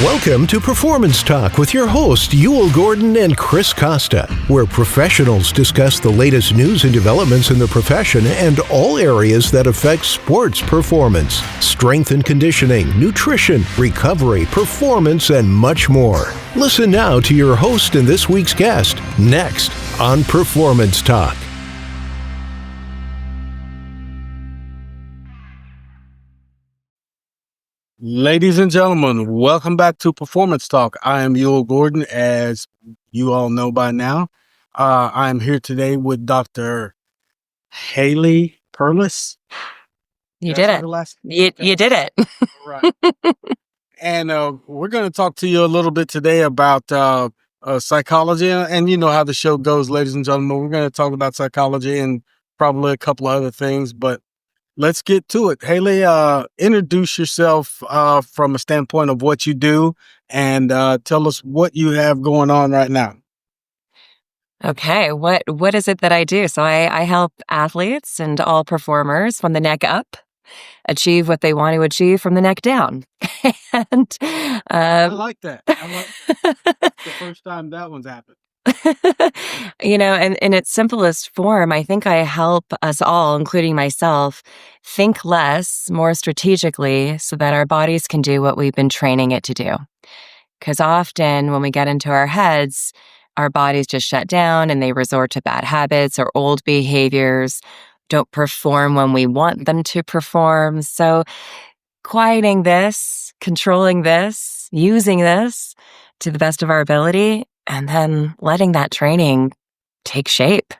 Welcome to Performance Talk with your host, Yul Gordon and Chris Costa, where professionals discuss the latest news and developments in the profession and all areas that affect sports performance, strength and conditioning, nutrition, recovery, performance, and much more. Listen now to your host and this week's guest, next on Performance Talk. Ladies and gentlemen, welcome back to Performance Talk. I am Yul Gordon, as you all know by now. I am here today with Dr. Haley Perlus. You did it. You did it. Right. And we're going to talk to you a little bit today about psychology. And you know how the show goes, ladies and gentlemen. We're going to talk about psychology and probably a couple of other things, but let's get to it. Haley, introduce yourself from a standpoint of what you do and tell us what you have going on right now. Okay, what is it that I do? So I help athletes and all performers from the neck up achieve what they want to achieve from the neck down. And I like that. The first time that one's happened. And in its simplest form, I think I help us all, including myself, think less, more strategically, so that our bodies can do what we've been training it to do. Because often when we get into our heads, our bodies just shut down and they resort to bad habits or old behaviors, don't perform when we want them to perform. So quieting this, controlling this, using this to the best of our ability, and then letting that training take shape.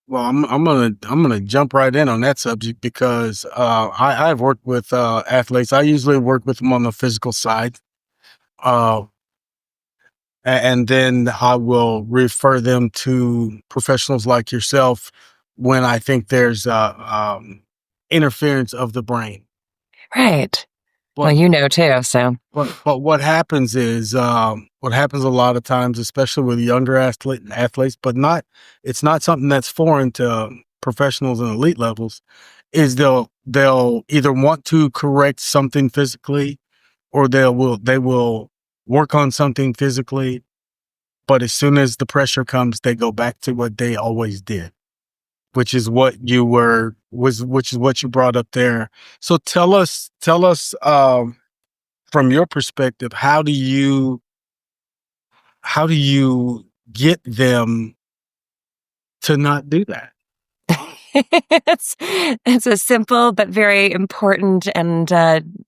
Well, I'm gonna jump right in on that subject because I've worked with athletes. I usually work with them on the physical side, and then I will refer them to professionals like yourself when I think there's interference of the brain. Right. Well, you know too. So, but what happens is what happens a lot of times, especially with younger athletes, but it's not something that's foreign to professionals and elite levels, is they'll either want to correct something physically, or they will work on something physically, but as soon as the pressure comes, they go back to what they always did, which is what you brought up there. So tell us from your perspective, how do you get them to not do that? It's a simple but very important and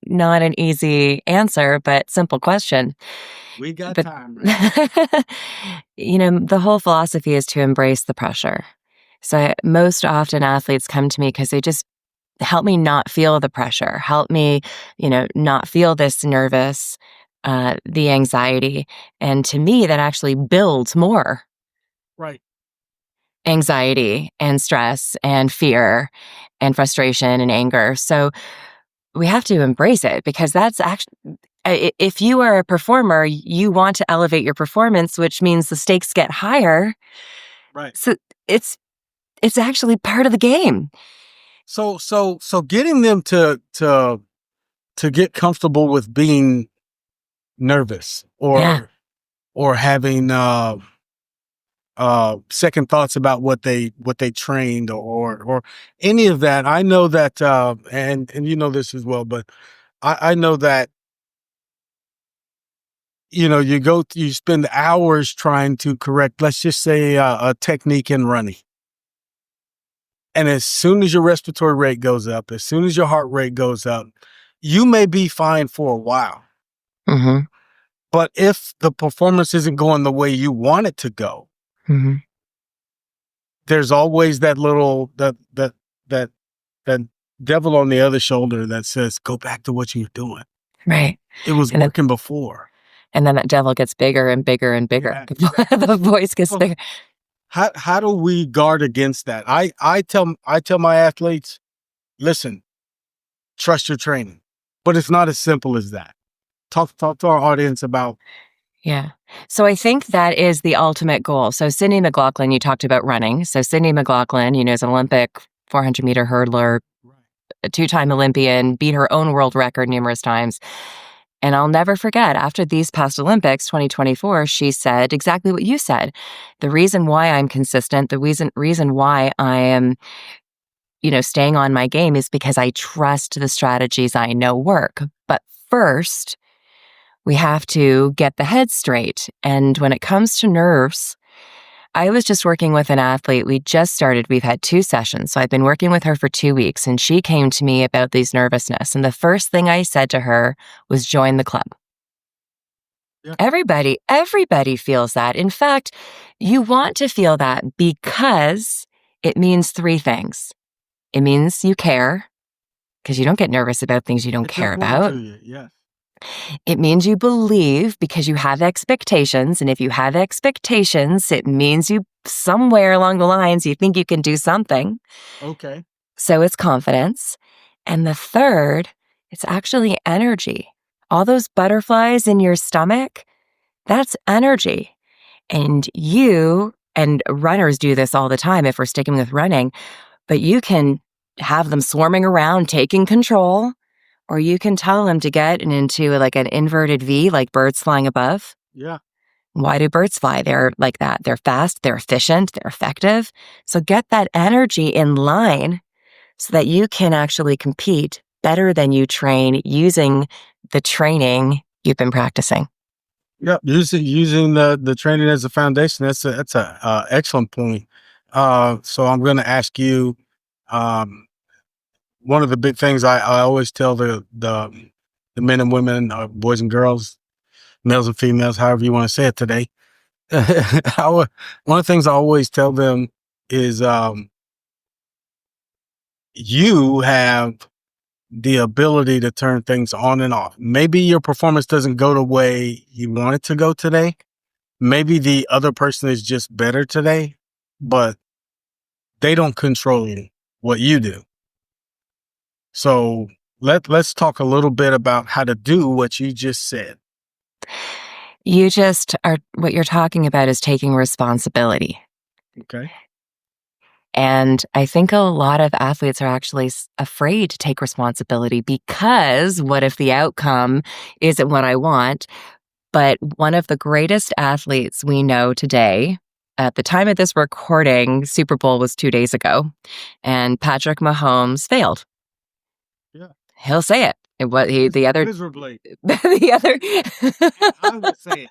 not an easy answer, but simple question. We got time, right? The whole philosophy is to embrace the pressure. So most often athletes come to me because they just help me not feel the pressure, help me, not feel this nervous, the anxiety. And to me, that actually builds more. Right. Anxiety and stress and fear and frustration and anger. So we have to embrace it, because that's actually, if you are a performer, you want to elevate your performance, which means the stakes get higher. Right. So it's actually part of the game. So getting them to get comfortable with being nervous or having second thoughts about what they trained or any of that. I know that and you know this as well, but I know that you spend hours trying to correct, let's just say a technique in running. And as soon as your respiratory rate goes up, as soon as your heart rate goes up, you may be fine for a while. Mm-hmm. But if the performance isn't going the way you want it to go, mm-hmm. there's always that little that devil on the other shoulder that says, "Go back to what you're doing." Right. It was working before. And then that devil gets bigger and bigger and bigger. Yeah. The voice gets bigger. How do we guard against that? I tell my athletes, listen, trust your training, but it's not as simple as that. Talk to our audience about. Yeah. So I think that is the ultimate goal. So Sydney McLaughlin, you talked about running. So Sydney McLaughlin, is an Olympic 400-meter hurdler, a two-time Olympian, beat her own world record numerous times. And I'll never forget, after these past Olympics, 2024, she said exactly what you said. The reason why I'm consistent, the reason why I am, staying on my game is because I trust the strategies I know work. But first, we have to get the head straight. And when it comes to nerves, I was just working with an athlete. We just started. We've had 2 sessions. So I've been working with her for 2 weeks, and she came to me about these nervousness. And the first thing I said to her was join the club. Yeah. Everybody feels that. In fact, you want to feel that because it means 3 things. It means you care, because you don't get nervous about things you don't It's care important about. to you, yes. It means you believe because you have expectations. And if you have expectations, it means you somewhere along the lines, you think you can do something. Okay. So it's confidence. And the third, it's actually energy. All those butterflies in your stomach, that's energy. And runners do this all the time if we're sticking with running, but you can have them swarming around, taking control. Or you can tell them to get into like an inverted V, like birds flying above. Yeah. Why do birds fly? They're like that. They're fast, they're efficient, they're effective. So get that energy in line so that you can actually compete better than you train using the training you've been practicing. Yep. Using the training as a foundation. That's a excellent point. So I'm going to ask you, um, one of the big things I always tell the men and women, boys and girls, males and females, however you want to say it today. One of the things I always tell them is, you have the ability to turn things on and off. Maybe your performance doesn't go the way you want it to go today. Maybe the other person is just better today, but they don't control what you do. So let's talk a little bit about how to do what you just said. What you're talking about is taking responsibility. Okay. And I think a lot of athletes are actually afraid to take responsibility because what if the outcome isn't what I want? But one of the greatest athletes we know today, at the time of this recording, Super Bowl was 2 days ago, and Patrick Mahomes failed. Yeah. He'll say it. The other Miserably. the other I would say it.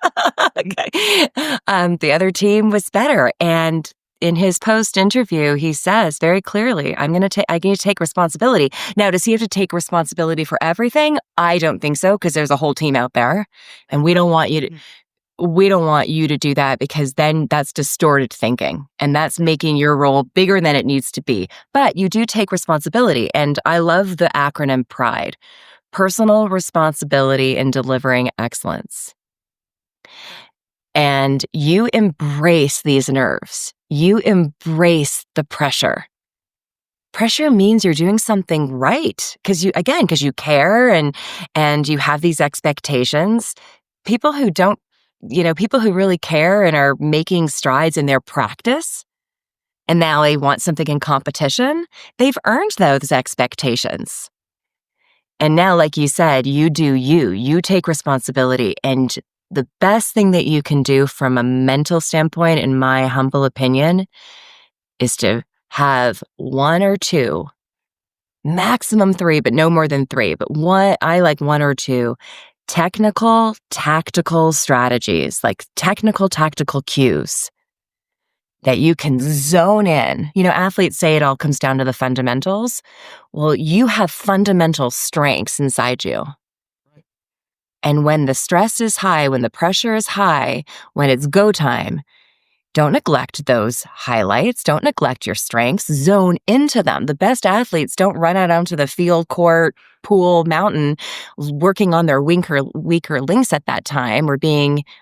Okay. The other team was better, and in his post interview, he says very clearly, I need to take responsibility. Now, does he have to take responsibility for everything? I don't think so, because there's a whole team out there, and we don't want you to do that, because then that's distorted thinking, and that's making your role bigger than it needs to be. But you do take responsibility, and I love the acronym PRIDE. Personal responsibility in delivering excellence. And you embrace these nerves. You embrace the pressure. Pressure means you're doing something right because you care and you have these expectations. People who people who really care and are making strides in their practice, and now they want something in competition, they've earned those expectations. And now, like you said, you take responsibility. And the best thing that you can do from a mental standpoint, in my humble opinion, is to have 1 or 2, maximum 3, but no more than 3. But I like 1 or 2 technical, tactical strategies, like technical, tactical cues that you can zone in. Athletes say it all comes down to the fundamentals. Well, you have fundamental strengths inside you. And when the stress is high, when the pressure is high, when it's go time, don't neglect those highlights. Don't neglect your strengths. Zone into them. The best athletes don't run out onto the field, court, pool, mountain, working on their weaker links at that time, or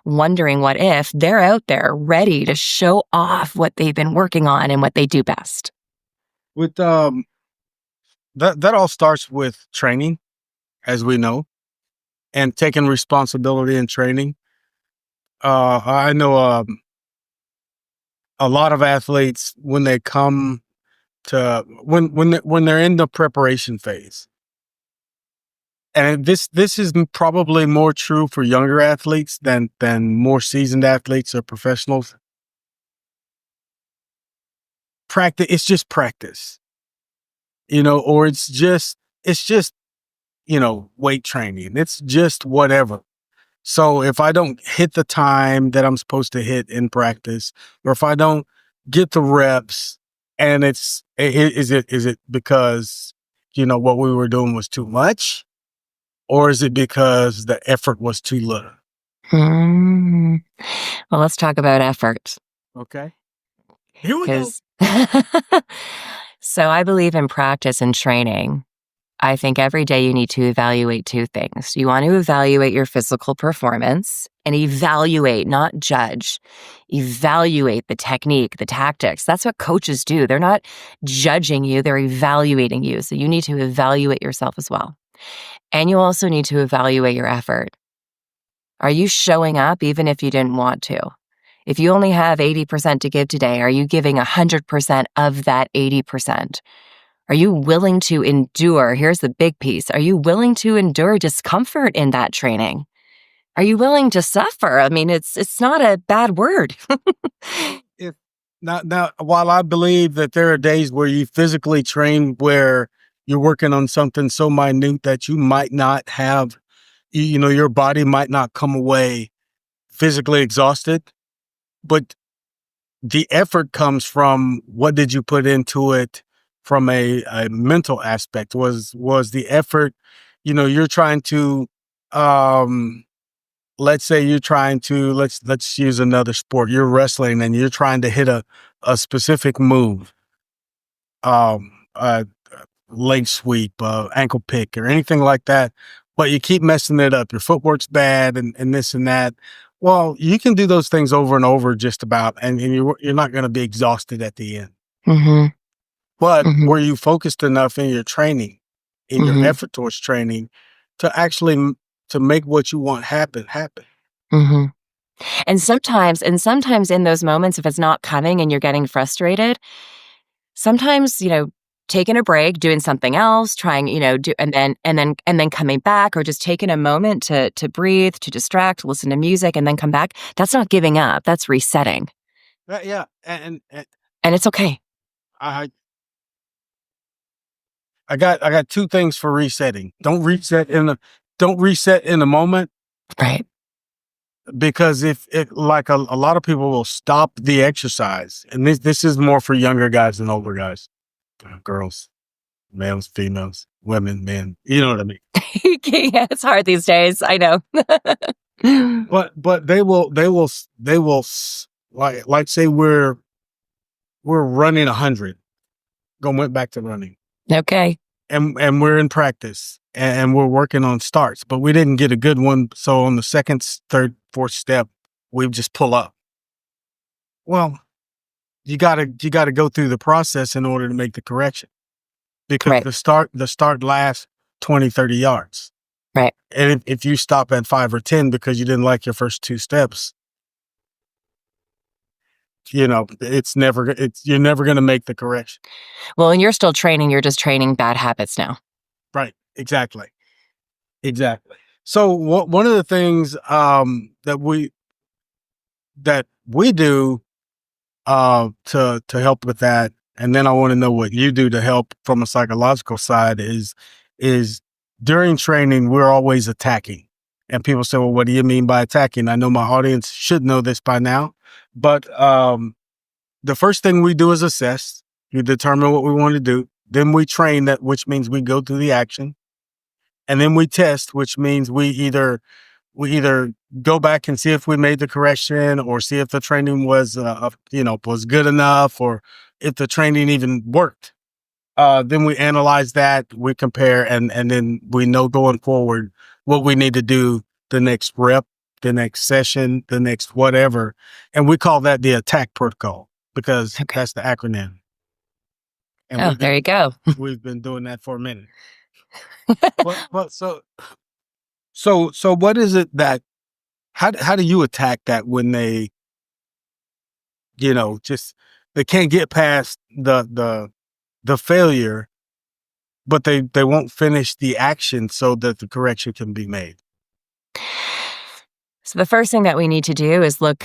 wondering what if. They're out there ready to show off what they've been working on and what they do best. With that all starts with training, as we know, and taking responsibility in training. I know a lot of athletes, when they come to when they're in the preparation phase, and this is probably more true for younger athletes than more seasoned athletes or professionals. Practice, it's just practice, or it's just weight training. It's just whatever. So if I don't hit the time that I'm supposed to hit in practice, or if I don't get the reps, and is it because what we were doing was too much, or is it because the effort was too little? Well, let's talk about effort. Okay, here we go. So I believe in practice and training. I think every day you need to evaluate two things. You want to evaluate your physical performance and evaluate, not judge. Evaluate the technique, the tactics. That's what coaches do. They're not judging you, they're evaluating you. So you need to evaluate yourself as well. And you also need to evaluate your effort. Are you showing up even if you didn't want to? If you only have 80% to give today, are you giving 100% of that 80%? Are you willing to endure? Here's the big piece. Are you willing to endure discomfort in that training? Are you willing to suffer? I mean, it's not a bad word. Now, while I believe that there are days where you physically train where you're working on something so minute that you might not have, your body might not come away physically exhausted, but the effort comes from what did you put into it from a mental aspect. Was the effort, you're trying to, let's say you're trying to, let's use another sport. You're wrestling and you're trying to hit a specific move, a leg sweep, ankle pick, or anything like that, but you keep messing it up. Your footwork's bad and this and that. Well, you can do those things over and over just about, and you're not going to be exhausted at the end. Mm-hmm. But were you focused enough in your training, in your effort towards training, to actually to make what you want happen? Mm-hmm. And sometimes in those moments, if it's not coming and you're getting frustrated, sometimes, taking a break, doing something else, trying, and then coming back, or just taking a moment to breathe, to distract, listen to music, and then come back. That's not giving up. That's resetting. Yeah, and it's okay. I got two things for resetting. Don't reset in the moment. Right. Because if like a lot of people will stop the exercise, and this is more for younger guys than older guys, girls, males, females, women, men. You know what I mean? Yeah, it's hard these days. I know. But they will like say we're running 100, went back to running. Okay. And we're in practice and we're working on starts, but we didn't get a good one. So on the second, third, fourth step, we just pull up. Well, you gotta go through the process in order to make the correction, because Right. the start lasts 20, 30 yards. Right. And if you stop at 5 or 10 because you didn't like your first two steps, you're never going to make the correction. Well, and you're still training. You're just training bad habits now. Right. Exactly. So one of the things that we do to help with that, and then I want to know what you do to help from a psychological side, is during training we're always attacking. And people say, well, what do you mean by attacking? I know my audience should know this by now, but the first thing we do is assess. You determine what we want to do. Then we train, that, which means we go through the action. And then we test, which means we either go back and see if we made the correction, or see if the training was was good enough, or if the training even worked. Then we analyze that, we compare, and then we know going forward what we need to do the next rep, the next session, the next whatever. And we call that the attack protocol, because that's the acronym. And there you go. We've been doing that for a minute. but so what is it that, how do you attack that when they, just, they can't get past the failure, but they won't finish the action so that the correction can be made. So the first thing that we need to do is look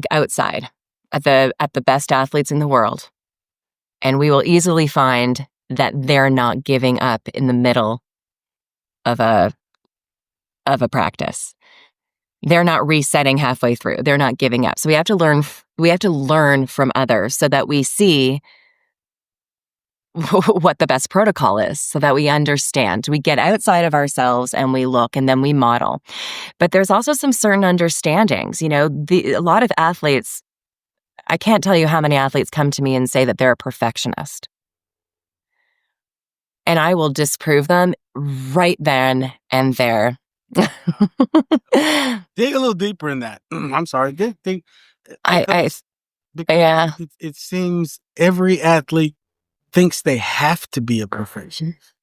outside at the best athletes in the world. And we will easily find that they're not giving up in the middle of a practice. They're not resetting halfway through. They're not giving up. So we have to learn from others so that we see what the best protocol is, so that we understand. We get outside of ourselves and we look, and then we model. But there's also some certain understandings. You know, a lot of athletes, I can't tell you how many athletes come to me and say that they're a perfectionist. And I will disprove them right then and there. Dig a little deeper in that. I'm sorry. Dig. Yeah. It seems every athlete thinks they have to be a perfectionist.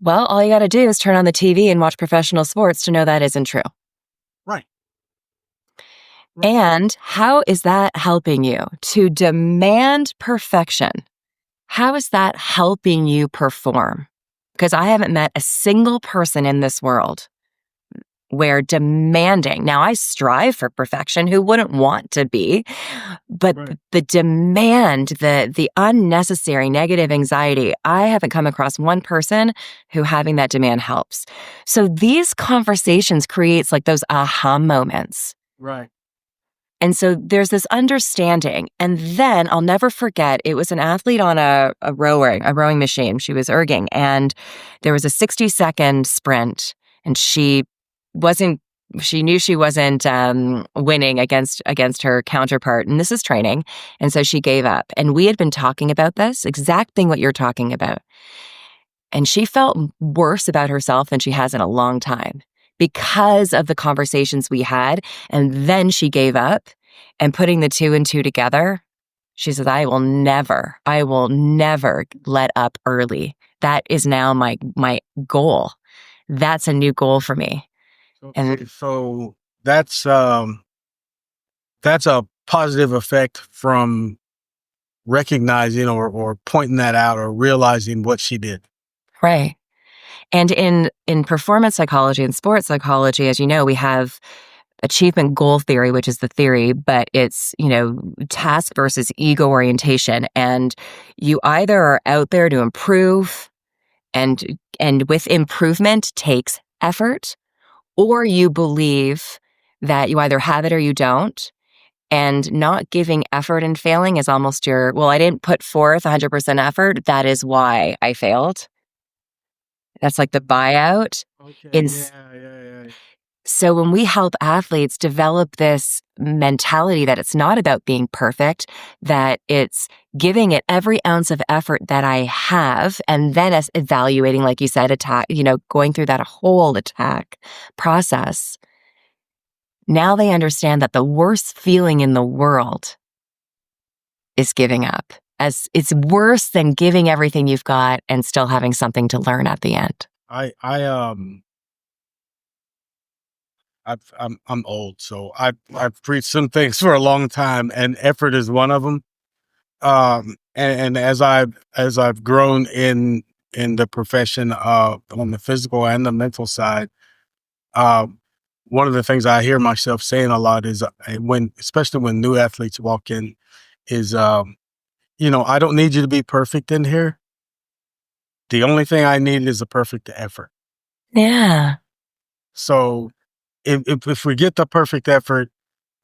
Well, all you got to do is turn on the TV and watch professional sports to know that isn't true. Right. And how is that helping you to demand perfection? How is that helping you perform? Because I haven't met a single person in this world where demanding, now I strive for perfection, who wouldn't want to be, but Right. the demand, the unnecessary negative anxiety, I haven't come across one person who having that demand helps. So these conversations creates like those aha moments. Right. And so there's this understanding. And then I'll never forget, it was an athlete on a rowing machine. She was erging, and there was a 60-second sprint, and she knew she wasn't winning against her counterpart. And this is training. And so she gave up. And we had been talking about this exact thing, what you're talking about. And she felt worse about herself than she has in a long time because of the conversations we had. And then she gave up, and putting the two and two together, she says, I will never let up early. That is now my goal. That's a new goal for me. So that's a positive effect from recognizing or pointing that out or realizing what she did. Right. And in performance psychology and sports psychology, as you know, we have achievement goal theory, which is the theory, but it's, task versus ego orientation. And you either are out there to improve, and with improvement takes effort, or you believe that you either have it or you don't. And not giving effort and failing is almost I didn't put forth 100% effort. That is why I failed. That's like the buyout. Okay. Yeah. So when we help athletes develop this mentality that it's not about being perfect, that it's giving it every ounce of effort that I have, and then evaluating, like you said, going through that whole attack process. Now they understand that the worst feeling in the world is giving up, as it's worse than giving everything you've got and still having something to learn at the end. I'm old, so I've preached some things for a long time, and effort is one of them. And as I've grown in the profession on the physical and the mental side, one of the things I hear myself saying a lot is especially when new athletes walk in, is I don't need you to be perfect in here. The only thing I need is a perfect effort. Yeah. So if we get the perfect effort,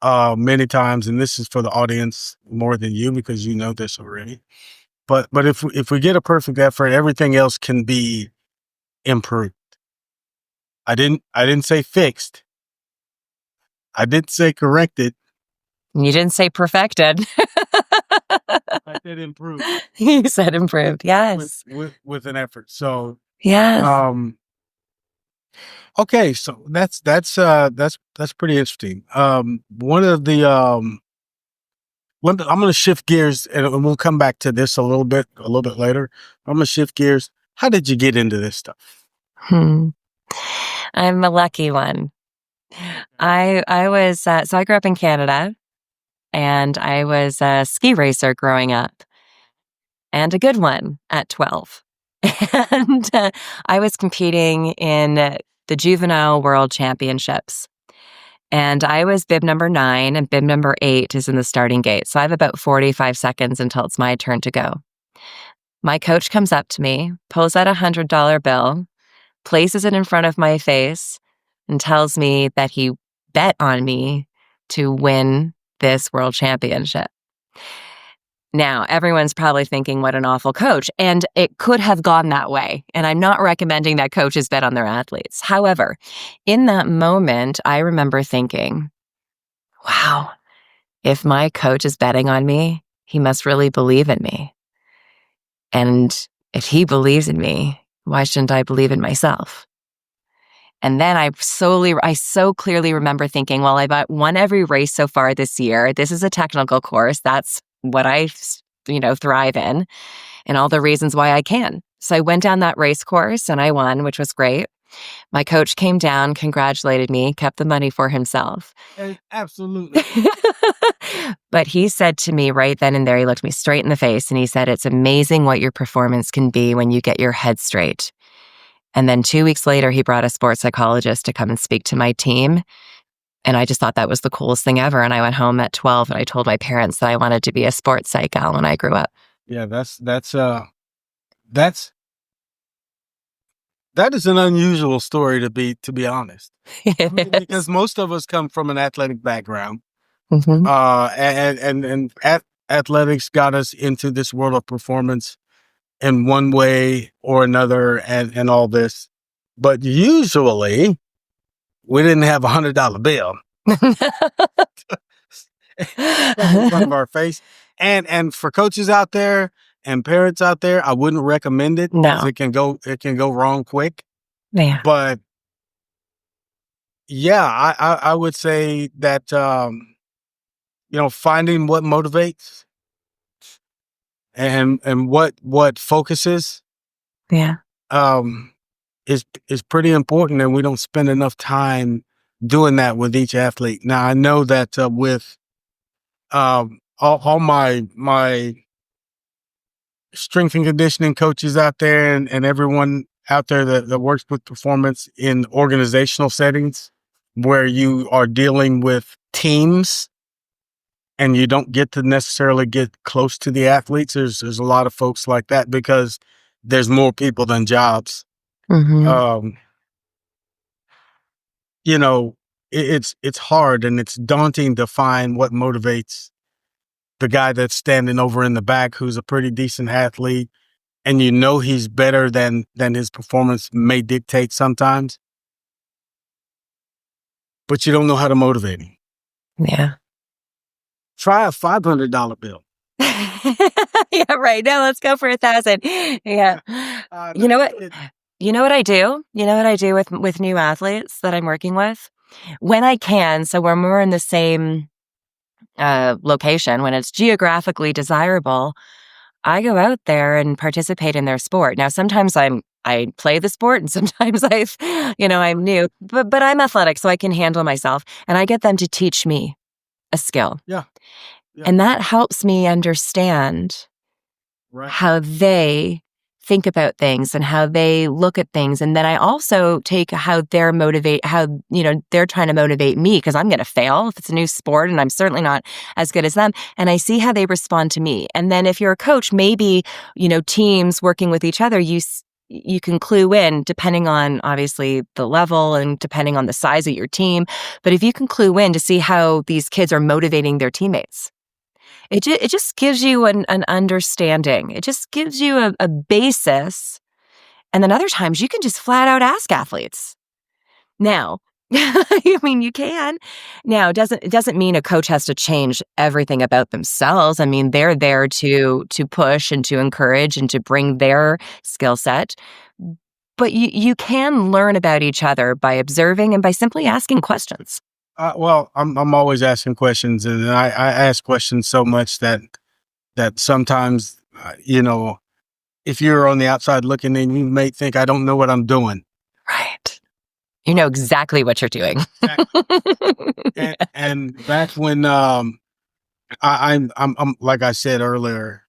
many times, and this is for the audience more than you because you know this already, but if we get a perfect effort, everything else can be improved. I didn't say fixed. I did say corrected. You didn't say perfected. I said improved. You said improved. Yes. With an effort. So yes. Okay, so that's pretty interesting. One of the I'm going to shift gears, and we'll come back to this a little bit later. I'm going to shift gears. How did you get into this stuff? I'm a lucky one. I was so I grew up in Canada, and I was a ski racer growing up, and a good one at 12. And I was competing in the Juvenile World Championships. And I was bib number 9, and bib number 8 is in the starting gate. So I have about 45 seconds until it's my turn to go. My coach comes up to me, pulls out $100 bill, places it in front of my face, and tells me that he bet on me to win this world championship. Now, everyone's probably thinking, what an awful coach. And it could have gone that way. And I'm not recommending that coaches bet on their athletes. However, in that moment, I remember thinking, wow, if my coach is betting on me, he must really believe in me. And if he believes in me, why shouldn't I believe in myself? And then I so clearly remember thinking, well, I've won every race so far this year. This is a technical course. That's what I, thrive in, and all the reasons why I can. So I went down that race course and I won, which was great. My coach came down, congratulated me, kept the money for himself. Absolutely. But he said to me right then and there, he looked me straight in the face and he said, it's amazing what your performance can be when you get your head straight. And then 2 weeks later, he brought a sports psychologist to come and speak to my team. And I just thought that was the coolest thing ever. And I went home at 12 and I told my parents that I wanted to be a sports psych gal when I grew up. Yeah, that is an unusual story to be honest. Because most of us come from an athletic background. Mm-hmm. And athletics got us into this world of performance in one way or another and all this. But usually we didn't have $100 bill in front of our face. And for coaches out there and parents out there, I wouldn't recommend it because it can go wrong quick. Yeah. But yeah, I would say that finding what motivates and what focuses is pretty important, and we don't spend enough time doing that with each athlete. Now I know that with all my strength and conditioning coaches out there and everyone out there that works with performance in organizational settings where you are dealing with teams and you don't get to necessarily get close to the athletes. There's a lot of folks like that because there's more people than jobs. Mm-hmm. It's hard and it's daunting to find what motivates the guy that's standing over in the back who's a pretty decent athlete, and he's better than his performance may dictate sometimes, but you don't know how to motivate him. Yeah. Try a $500 bill. Yeah, right. No, let's go for 1,000. Yeah. You know what? You know what I do? You know what I do with new athletes that I'm working with? When I can, so when we're in the same location, when it's geographically desirable, I go out there and participate in their sport. Now, sometimes I play the sport and sometimes I'm new, but I'm athletic, so I can handle myself. And I get them to teach me a skill. Yeah. And that helps me understand how they think about things and how they look at things. And then I also take how they're they're trying to motivate me because I'm going to fail if it's a new sport and I'm certainly not as good as them. And I see how they respond to me. And then if you're a coach, maybe, teams working with each other, you can clue in depending on obviously the level and depending on the size of your team. But if you can clue in to see how these kids are motivating their teammates, it just gives you an understanding. It just gives you a basis. And then other times you can just flat out ask athletes. Now, I mean, you can. Now, it doesn't mean a coach has to change everything about themselves. I mean, they're there to push and to encourage and to bring their skill set. But you can learn about each other by observing and by simply asking questions. Well, I'm always asking questions, and I ask questions so much that sometimes, if you're on the outside looking in, you may think I don't know what I'm doing. Right. You know exactly what you're doing. Exactly. and that's when I'm like I said earlier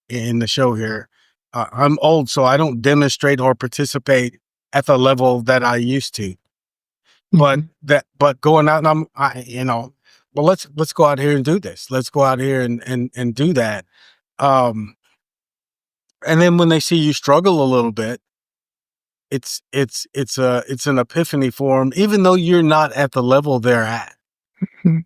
in the show here, I'm old, so I don't demonstrate or participate at the level that I used to. But going out and well, let's go out here and do this. Let's go out here and do that. And then when they see you struggle a little bit, it's an epiphany for them, even though you're not at the level they're at. Mhm.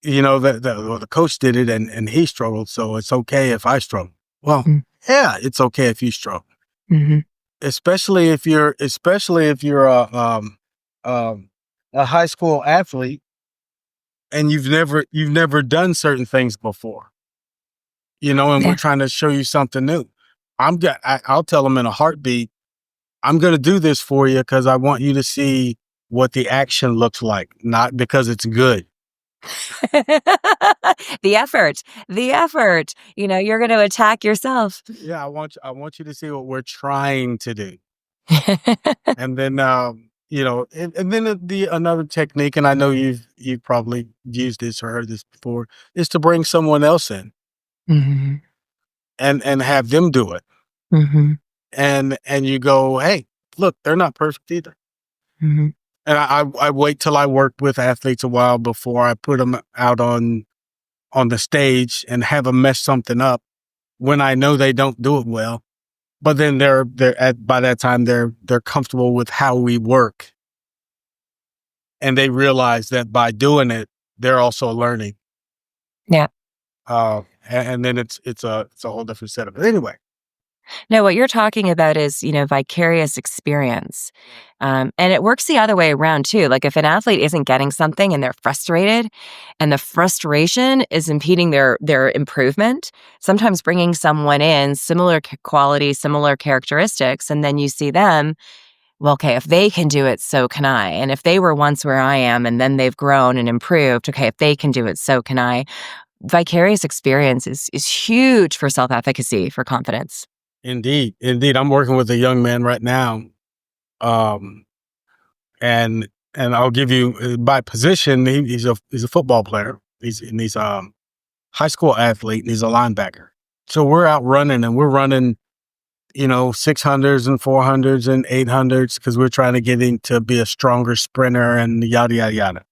The coach did it and he struggled, so it's okay if I struggle. Well, Mm. yeah, it's okay if you struggle, Mhm. especially if you're a high school athlete and you've never done certain things before, and we're Yeah. trying to show you something new. I'll tell them in a heartbeat, I'm going to do this for you because I want you to see what the action looks like, not because it's good. The effort. You're going to attack yourself. Yeah, I want you to see what we're trying to do. And then, and then another technique, and I know you've probably used this or heard this before, is to bring someone else in Mhm. and have them do it. Mhm. And you go, hey, look, they're not perfect either. Mhm. And I wait till I work with athletes a while before I put them out on the stage and have them mess something up when I know they don't do it well. But then by that time they're comfortable with how we work, and they realize that by doing it, they're also learning. Yeah. And then it's a whole different setup. But anyway, No, what you're talking about is, vicarious experience. And it works the other way around too. Like if an athlete isn't getting something and they're frustrated and the frustration is impeding their improvement, sometimes bringing someone in, similar qualities, similar characteristics, and then you see them, well, okay, if they can do it, so can I. And if they were once where I am and then they've grown and improved, okay, if they can do it, so can I. Vicarious experience is huge for self-efficacy, for confidence. indeed, I'm working with a young man right now, um, and I'll give you by position. He's a football player. He's high school athlete, and he's a linebacker. So we're out running, and we're running 600s and 400s and 800s because we're trying to get him to be a stronger sprinter and yada, yada, yada.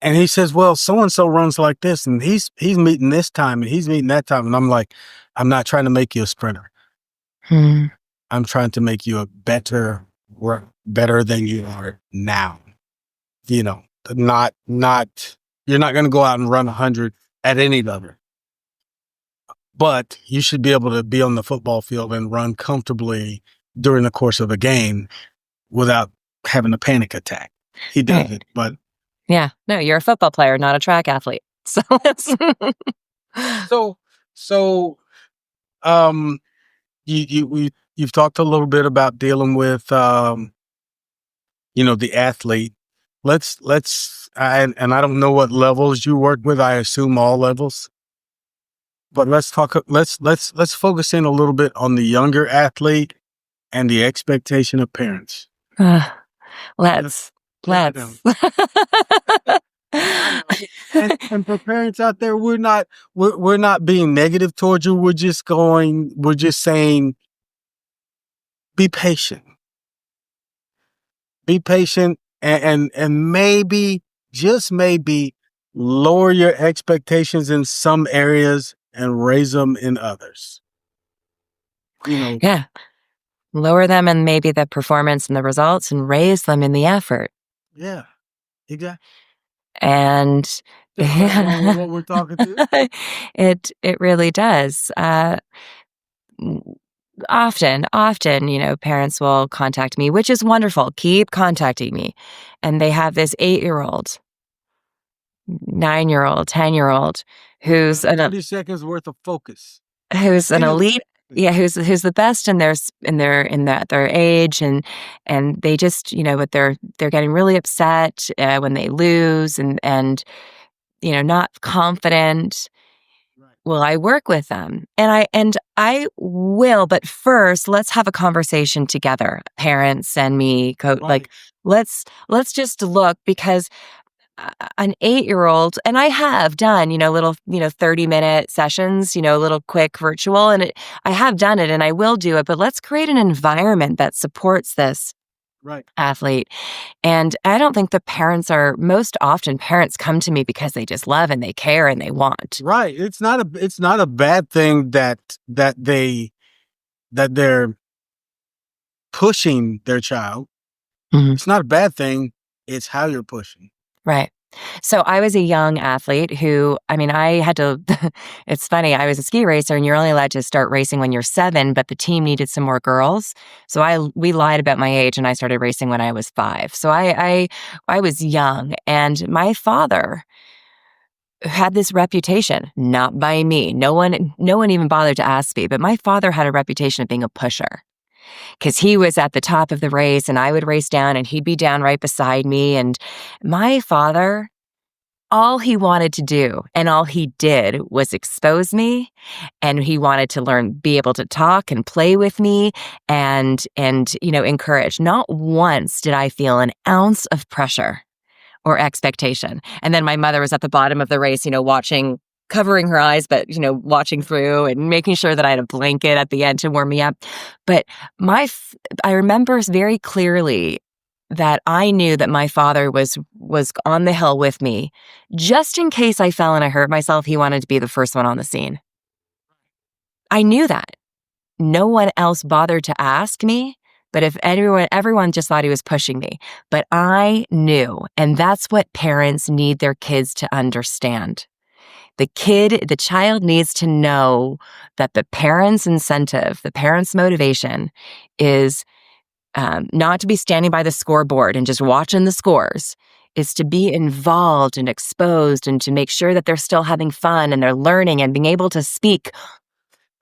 And he says, well, so-and-so runs like this and he's meeting this time and he's meeting that time. And I'm like, I'm not trying to make you a sprinter. Hmm. I'm trying to make you a better than you are now. Not, you're not going to go out and run 100 at any level. But you should be able to be on the football field and run comfortably during the course of a game without having a panic attack. He does Right. it, but Yeah. No, you're a football player, not a track athlete. So it's so um you've talked a little bit about dealing with the athlete. And I don't know what levels you work with. I assume all levels. But let's focus in a little bit on the younger athlete and the expectation of parents. let's. Yeah, I know. I know. And for parents out there, we're not being negative towards you. We're just saying, be patient. Be patient and maybe, just maybe, lower your expectations in some areas and raise them in others. Yeah. Lower them in maybe the performance and the results and raise them in the effort. Yeah, exactly. And Does that along with what we're talking to? it really does. Often, parents will contact me, which is wonderful. Keep contacting me. And they have this 8-year-old, 9-year-old, 10-year-old who's 30 seconds worth of focus. who's an elite. Yeah, who's the best in their age, and they just, but they're getting really upset when they lose, and not confident. Right. Will I work with them? And I will, but first let's have a conversation together, parents and me, Right. like let's just look, because an 8-year-old, and I have done, little, 30-minute sessions, a little quick virtual, and I have done it and I will do it, but let's create an environment that supports this Right. athlete. And I don't think most often parents come to me because they just love and they care and they want. Right. It's not a bad thing that they're pushing their child. Mhm. It's not a bad thing. It's how you're pushing. Right. So I was a young athlete who, I had to, it's funny, I was a ski racer and you're only allowed to start racing when you're 7, but the team needed some more girls. So we lied about my age and I started racing when I was 5. So I was young, and my father had this reputation, not by me. No one even bothered to ask me, but my father had a reputation of being a pusher. Because he was at the top of the race and I would race down and he'd be down right beside me. And my father, all he wanted to do and all he did was expose me, and he wanted to be able to talk and play with me and encourage. Not once did I feel an ounce of pressure or expectation. And then my mother was at the bottom of the race, watching, covering her eyes, but, watching through and making sure that I had a blanket at the end to warm me up. But I remember very clearly that I knew that my father was on the hill with me. Just in case I fell and I hurt myself, he wanted to be the first one on the scene. I knew that. No one else bothered to ask me, but if everyone just thought he was pushing me. But I knew, and that's what parents need their kids to understand. The child needs to know that the parent's incentive, the parent's motivation is not to be standing by the scoreboard and just watching the scores, is to be involved and exposed and to make sure that they're still having fun and they're learning and being able to speak.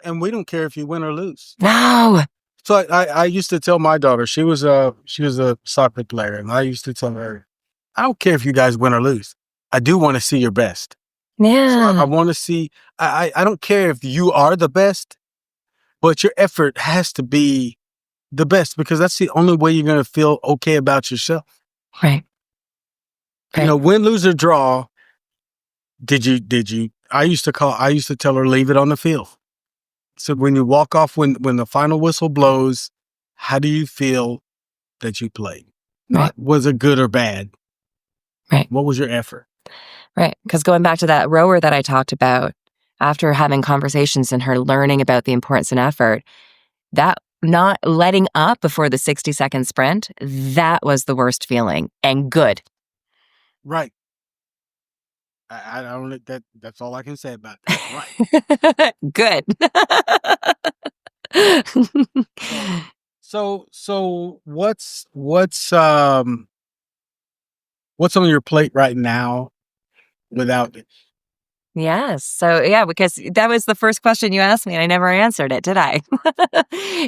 And we don't care if you win or lose. No. So I used to tell my daughter, she was a soccer player, and I used to tell her, I don't care if you guys win or lose. I do want to see your best. Yeah. So I want to see, I don't care if you are the best, but your effort has to be the best, because that's the only way you're going to feel okay about yourself. Right. Win, lose, or draw. Did you, I used to tell her, leave it on the field. So when you walk off, when the final whistle blows, how do you feel that you played? Right. Not was it good or bad? Right. What was your effort? Right. Because going back to that rower that I talked about, after having conversations and her learning about the importance and effort, that not letting up before the 60-second sprint, that was the worst feeling, and good. Right. I don't, that's all I can say about that. Right. Good. So what's on your plate right now without it? Yes. So, yeah, because that was the first question you asked me and I never answered it, did I?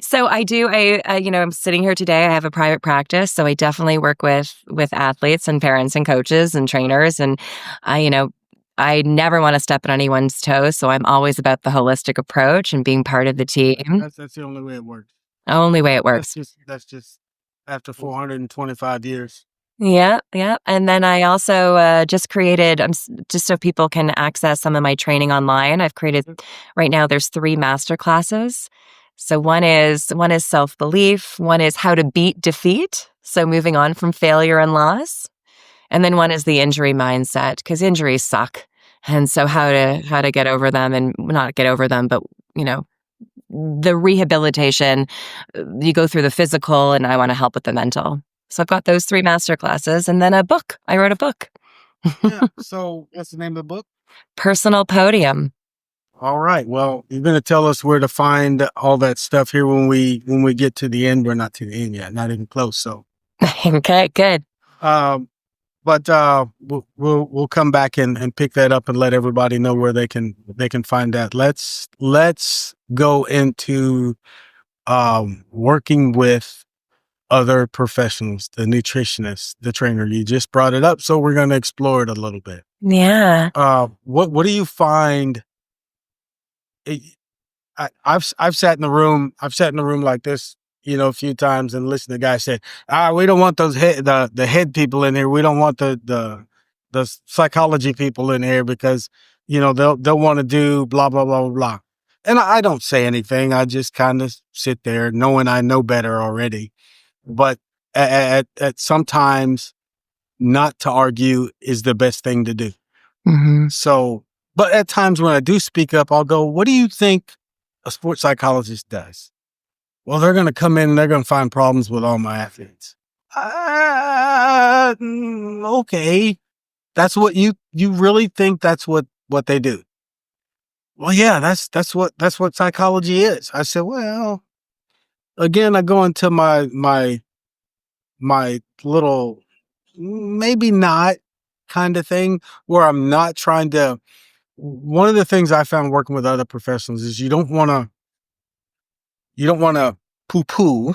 So I do, I'm sitting here today. I have a private practice. So I definitely work with athletes and parents and coaches and trainers. And I never want to step on anyone's toes. So I'm always about the holistic approach and being part of the team. That's the only way it works. Only way it works. That's just after 425 years. Yeah. And then I also just created, just so people can access some of my training online, I've created, right now there's 3 master classes. So one is self-belief, one is how to beat defeat, so moving on from failure and loss. And then one is the injury mindset, because injuries suck. And so how to get over them, and not get over them, but the rehabilitation, you go through the physical, and I want to help with the mental. So I've got those 3 master classes, and then a book. I wrote a book. Yeah. So what's the name of the book? Personal Podium. All right. Well, you're going to tell us where to find all that stuff here when we get to the end. We're not to the end yet, not even close. So Okay, good. But we'll come back and pick that up and let everybody know where they can find that. Let's go into working with other professionals, the nutritionist, the trainer. You just brought it up, so we're going to explore it a little bit. Yeah. What do you find? I've sat in the room. I've sat in a room like this, a few times, and listened to guys say, we don't want those the head people in here. We don't want the the psychology people in here because, they'll want to do blah, blah, blah, blah, blah. And I don't say anything. I just kind of sit there knowing I know better already. But at sometimes not to argue is the best thing to do. Mm-hmm. So, but at times when I do speak up, I'll go, what do you think a sports psychologist does? Well, they're going to come in and they're going to find problems with all my athletes. Okay. That's what you really think that's what they do? Well, yeah, that's what psychology is. I said, well, again, I go into my little maybe not kind of thing where I'm not trying to. One of the things I found working with other professionals is you don't want to poo-poo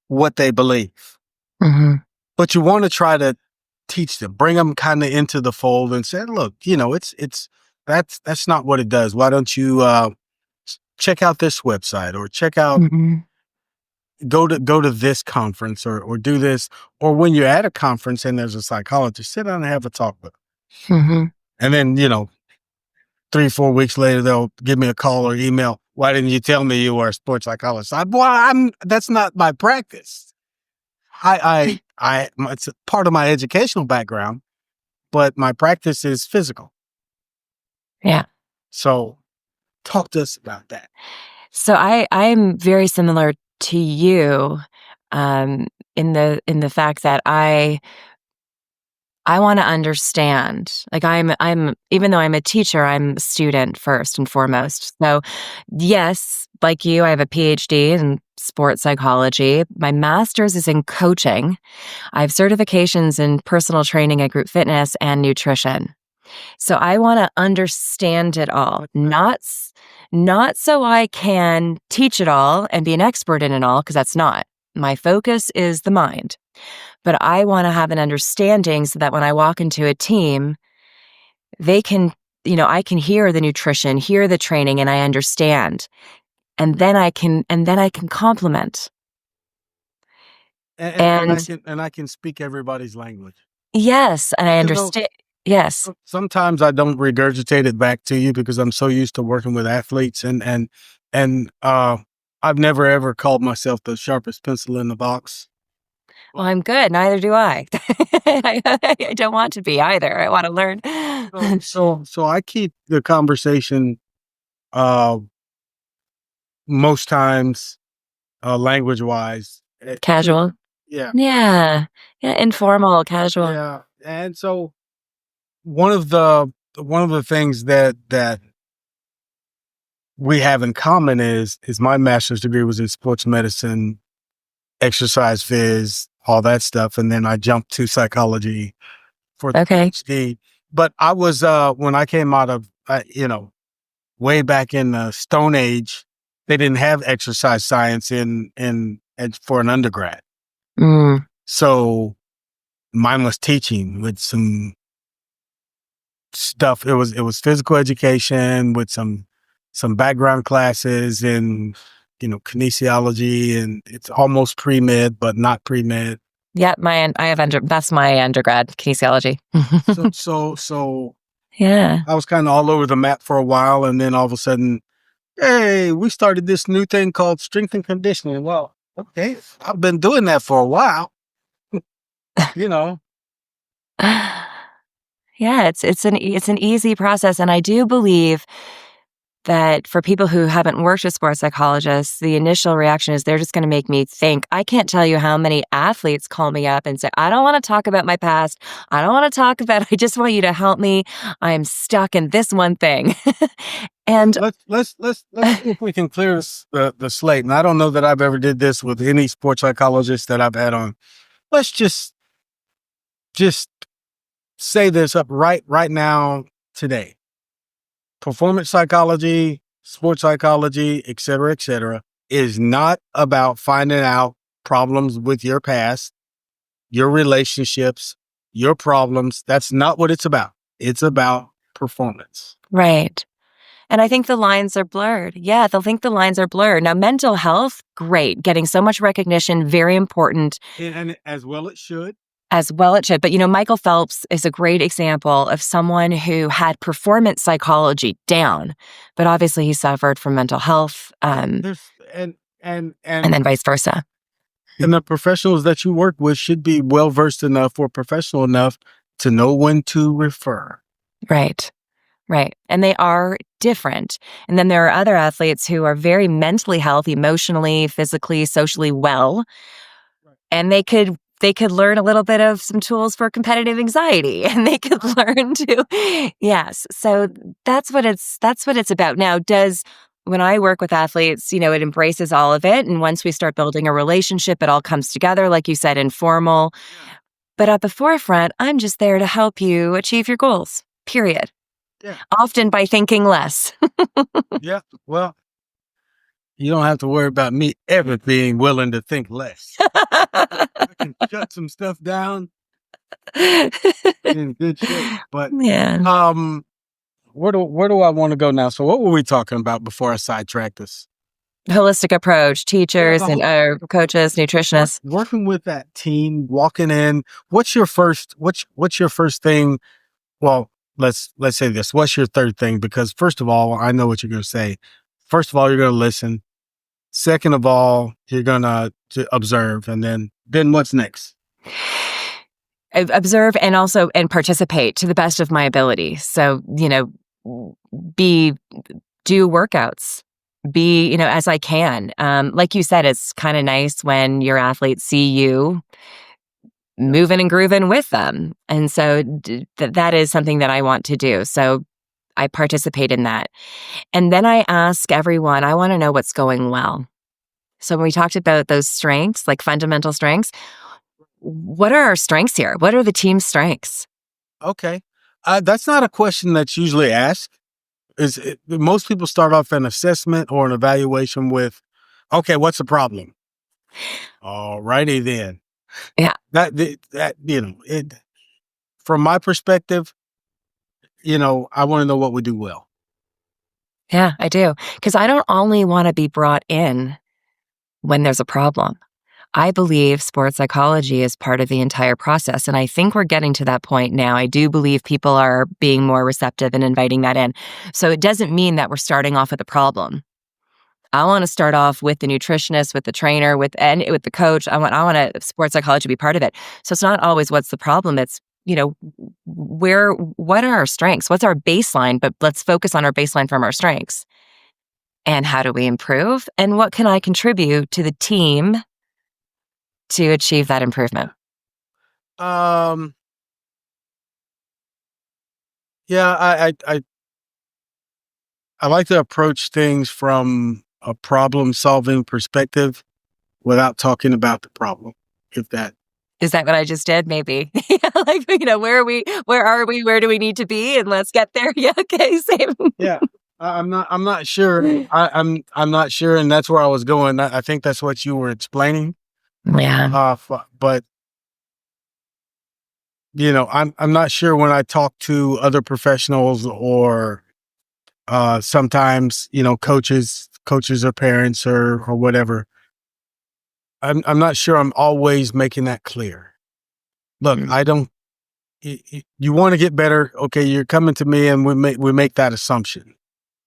what they believe, Mm-hmm. but you want to try to teach them, bring them kind of into the fold and say, look, it's that's not what it does. Why don't you check out this website or check out, Mm-hmm. go to this conference or do this. Or when you're at a conference and there's a psychologist, sit down and have a talk with them. Mm-hmm. And then, 3-4 weeks later, they'll give me a call or email. Why didn't you tell me you were a sports psychologist? That's not my practice. It's a part of my educational background, but my practice is physical. Yeah. So talk to us about that. So I'm very similar to you, in the fact that I want to understand. Like I'm even though I'm a teacher, I'm a student first and foremost. So yes, like you, I have a PhD in sports psychology. My master's is in coaching. I have certifications in personal training and group fitness and nutrition. So I want to understand it all, not so I can teach it all and be an expert in it all, because that's not. My focus is the mind. But I want to have an understanding so that when I walk into a team, they can, I can hear the nutrition, hear the training, and I understand. And then I can complement. And I can speak everybody's language. Yes, and I understand. Yes. Sometimes I don't regurgitate it back to you because I'm so used to working with athletes and I've never ever called myself the sharpest pencil in the box. Well, I'm good. Neither do I. I don't want to be either. I want to learn. So I keep the conversation most times language wise Casual. Yeah. Yeah. Yeah. Informal, casual. Yeah. And so one of the things that we have in common is my master's degree was in sports medicine, exercise phys, all that stuff. And then I jumped to psychology for the PhD. But I was, when I came out of, way back in the Stone Age, they didn't have exercise science for an undergrad. Mm. So mine was teaching with some stuff. It was physical education with some background classes in, kinesiology, and it's almost pre-med, but not pre-med. Yeah, that's my undergrad, kinesiology. So yeah. I was kind of all over the map for a while, and then all of a sudden, hey, we started this new thing called strength and conditioning. Well, okay, I've been doing that for a while. Yeah, it's an easy process, and I do believe that for people who haven't worked with sports psychologists, the initial reaction is they're just going to make me think. I can't tell you how many athletes call me up and say, I don't want to talk about my past. I don't want to talk about, I just want you to help me. I'm stuck in this one thing. And let's see if we can clear the slate. And I don't know that I've ever did this with any sports psychologist that I've had on. Let's just say this up right now today. Performance psychology, sports psychology, et cetera, is not about finding out problems with your past, your relationships, your problems. That's not what it's about. It's about performance. Right. And I think the lines are blurred. Yeah, they'll think the lines are blurred. Now, mental health, great. Getting so much recognition, very important. And as well it should. As well it should. But, Michael Phelps is a great example of someone who had performance psychology down, but obviously he suffered from mental health, There's and then vice versa. and the professionals that you work with should be well versed enough or professional enough to know when to refer. Right. Right. And they are different. And then there are other athletes who are very mentally healthy, emotionally, physically, socially well. And they could learn a little bit of some tools for competitive anxiety, and they could learn to, yes. So that's what it's about. Now, when I work with athletes, it embraces all of it. And once we start building a relationship, it all comes together, like you said, informal. But at the forefront, I'm just there to help you achieve your goals, period. Yeah. Often by thinking less. Yeah. Well, you don't have to worry about me ever being willing to think less. I can shut some stuff down in good shape. But Yeah. where do I want to go now? So what were we talking about before I sidetracked us? Holistic approach, teachers and coaches, nutritionists. Working with that team, walking in. What's your first thing? Well, let's say this. What's your third thing? Because first of all, I know what you're going to say. First of all, you're going to listen. Second of all, you're going to observe. And then what's next? Observe and participate to the best of my ability. So, do workouts, as I can. Like you said, it's kind of nice when your athletes see you moving and grooving with them. And so that is something that I want to do. So I participate in that. And then I ask everyone, I want to know what's going well. So when we talked about those strengths, like fundamental strengths, what are our strengths here? What are the team's strengths? Okay. That's not a question that's usually asked. Most people start off an assessment or an evaluation with, okay, what's the problem? All righty then. Yeah. From my perspective, I want to know what we do well. Yeah, I do. Because I don't only want to be brought in when there's a problem. I believe sports psychology is part of the entire process. And I think we're getting to that point now. I do believe people are being more receptive and inviting that in. So it doesn't mean that we're starting off with a problem. I want to start off with the nutritionist, with the trainer, with the coach. I want sports psychology to be part of it. So it's not always what's the problem. It's, what are our strengths? What's our baseline? But let's focus on our baseline from our strengths. And how do we improve? And what can I contribute to the team to achieve that improvement? Yeah, I like to approach things from a problem-solving perspective without talking about the problem. Is that what I just did? Maybe. Where are we? Where are we? Where do we need to be? And let's get there. Yeah. Okay. Same. Yeah. I'm not sure. I'm not sure. And that's where I was going. I think that's what you were explaining. Yeah. But I'm not sure when I talk to other professionals or sometimes, coaches or parents or whatever. I'm not sure I'm always making that clear. Look, I don't. You want to get better. Okay, you're coming to me, and we make that assumption.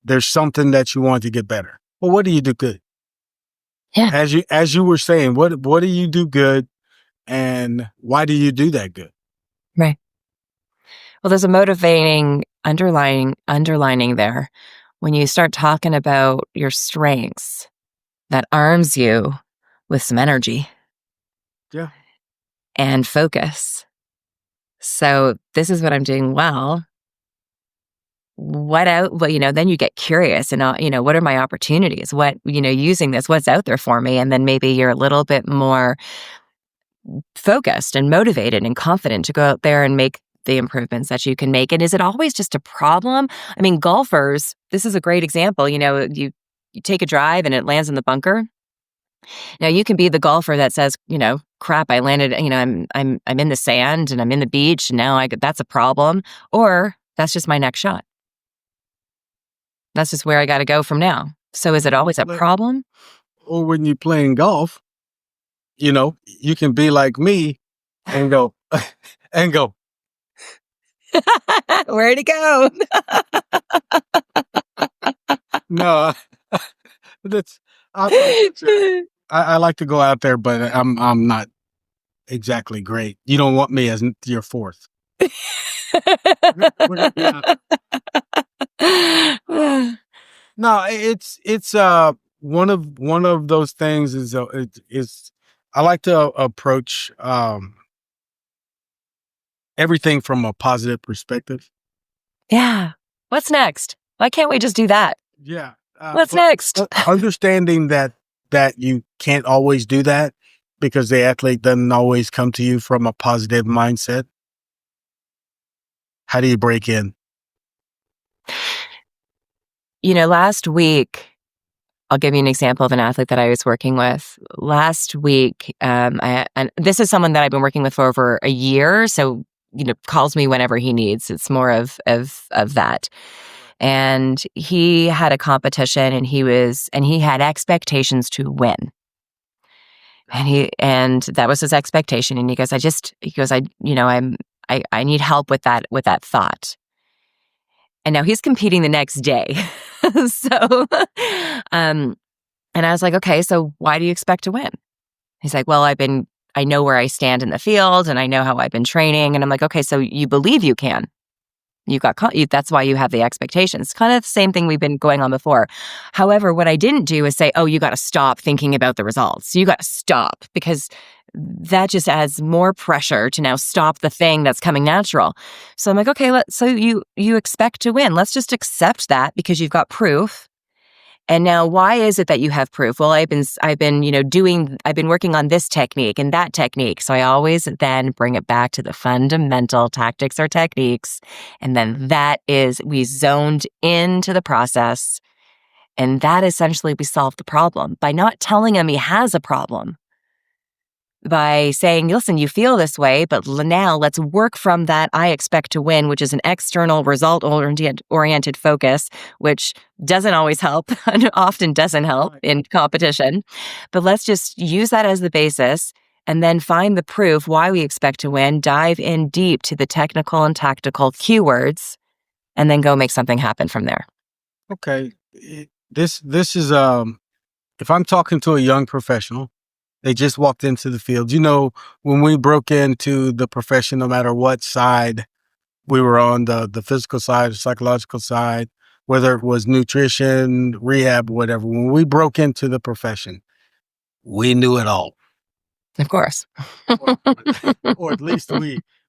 There's something that you want to get better. Well, what do you do good? Yeah. As you were saying, what do you do good, and why do you do that good? Right. Well, there's a motivating underlining there when you start talking about your strengths that arms you with some energy. Yeah. And focus. So this is what I'm doing well. Then you get curious and, what are my opportunities? What, using this, what's out there for me? And then maybe you're a little bit more focused and motivated and confident to go out there and make the improvements that you can make. And is it always just a problem? I mean, golfers, this is a great example. You take a drive and it lands in the bunker. Now you can be the golfer that says, crap, I landed, I'm in the sand and I'm in the beach and now that's a problem. Or that's just my next shot. That's just where I got to go from now. So is it always a problem? Or when you're playing golf, you can be like me and go, and go. Where'd it go? No, that's I like to go out there, but I'm not exactly great. You don't want me as your fourth. We're gonna be out there. No, it's one of those things is I like to approach everything from a positive perspective. Yeah. What's next? Why can't we just do that? Yeah. What's next? Understanding that you can't always do that because the athlete doesn't always come to you from a positive mindset. How do you break in? Last week, I'll give you an example of an athlete that I was working with. Last week, and this is someone that I've been working with for over a year, so calls me whenever he needs. It's more of that. And he had a competition, and he had expectations to win. And that was his expectation. And he goes, I need help with that thought. And now he's competing the next day. So, and I was like, okay, so why do you expect to win? He's like, well, I know where I stand in the field and I know how I've been training. And I'm like, okay, so you believe you can. That's why you have the expectations. Kind of the same thing we've been going on before. However, what I didn't do is say, oh, you got to stop thinking about the results. You got to stop, because that just adds more pressure to now stop the thing that's coming natural. So I'm like, okay, so you expect to win. Let's just accept that because you've got proof. And now, why is it that you have proof? Well, I've been working on this technique and that technique. So I always then bring it back to the fundamental tactics or techniques. And then we zoned into the process. And that essentially we solved the problem by not telling him he has a problem. By saying, listen, you feel this way, but now let's work from that I expect to win, which is an external result-oriented focus, which doesn't always help and often doesn't help in competition. But let's just use that as the basis and then find the proof why we expect to win, dive in deep to the technical and tactical keywords, and then go make something happen from there. Okay. This is, if I'm talking to a young professional, they just walked into the field. When we broke into the profession, no matter what side we were on, the physical side, the psychological side, whether it was nutrition, rehab, whatever, when we broke into the profession, we knew it all. Of course. Or at least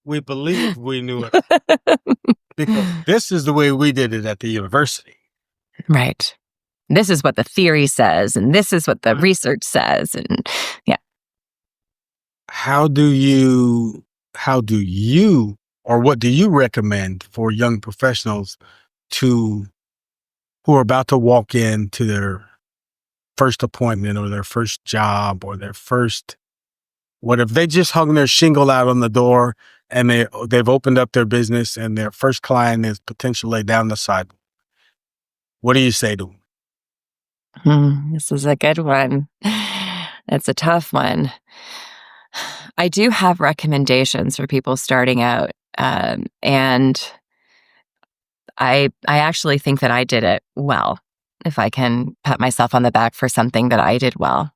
we believed we knew it all. Because this is the way we did it at the university. Right. This is what the theory says, and this is what the research says, and yeah. How do you, or what do you recommend for young professionals who are about to walk into their first appointment or their first job or their first, what if they just hung their shingle out on the door and they've opened up their business and their first client is potentially down the sidewalk? What do you say to them? This is a good one. It's a tough one. I do have recommendations for people starting out, and I actually think that I did it well, if I can pat myself on the back for something that I did well.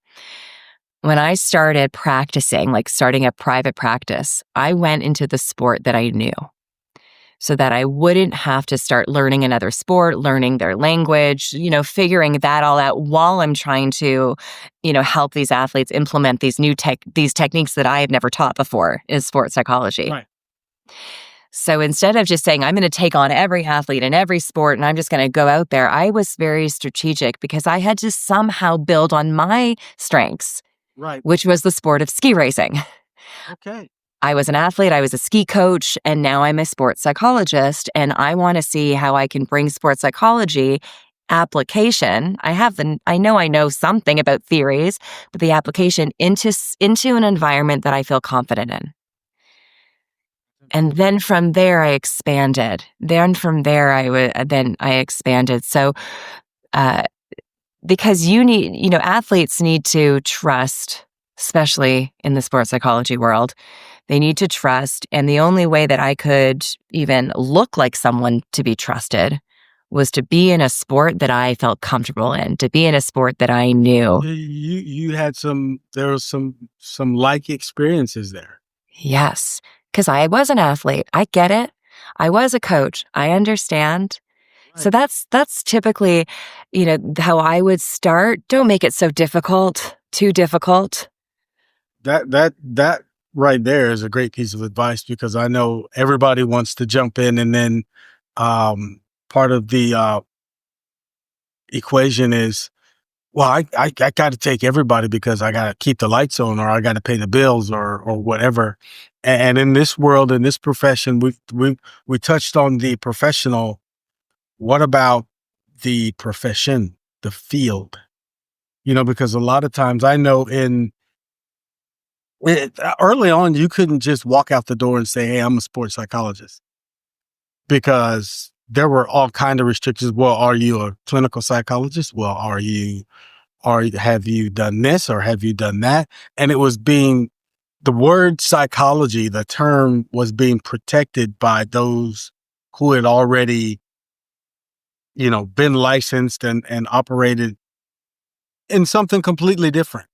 When I started practicing, like starting a private practice, I went into the sport that I knew, so that I wouldn't have to start learning another sport, learning their language, figuring that all out while I'm trying to, help these athletes implement these techniques that I have never taught before in sports psychology. Right. So instead of just saying, I'm going to take on every athlete in every sport and I'm just going to go out there, I was very strategic because I had to somehow build on my strengths, right, which was the sport of ski racing. Okay. I was an athlete, I was a ski coach, and now I'm a sports psychologist, and I want to see how I can bring sports psychology application. I know something about theories, but the application into an environment that I feel confident in. And then from there, I expanded. I expanded. So, because athletes need to trust, especially in the sports psychology world, They need to trust. And the only way that I could even look like someone to be trusted was to be in a sport that I felt comfortable in, to be in a sport that I knew. You had there was some like experiences there. Yes, because I was an athlete. I get it. I was a coach. I understand. So that's typically, how I would start. Don't make it so difficult, too difficult. That right there is a great piece of advice, because I know everybody wants to jump in, and then part of the equation is, well, I got to take everybody because I got to keep the lights on, or I got to pay the bills, or whatever. And in this world, in this profession, we touched on the professional. What about the profession, the field? Because a lot of times I know early on, you couldn't just walk out the door and say, "Hey, I'm a sports psychologist," because there were all kind of restrictions. Well, are you a clinical psychologist? Well, have you done this, or have you done that? And it was the word psychology, the term, was being protected by those who had already, been licensed and operated in something completely different.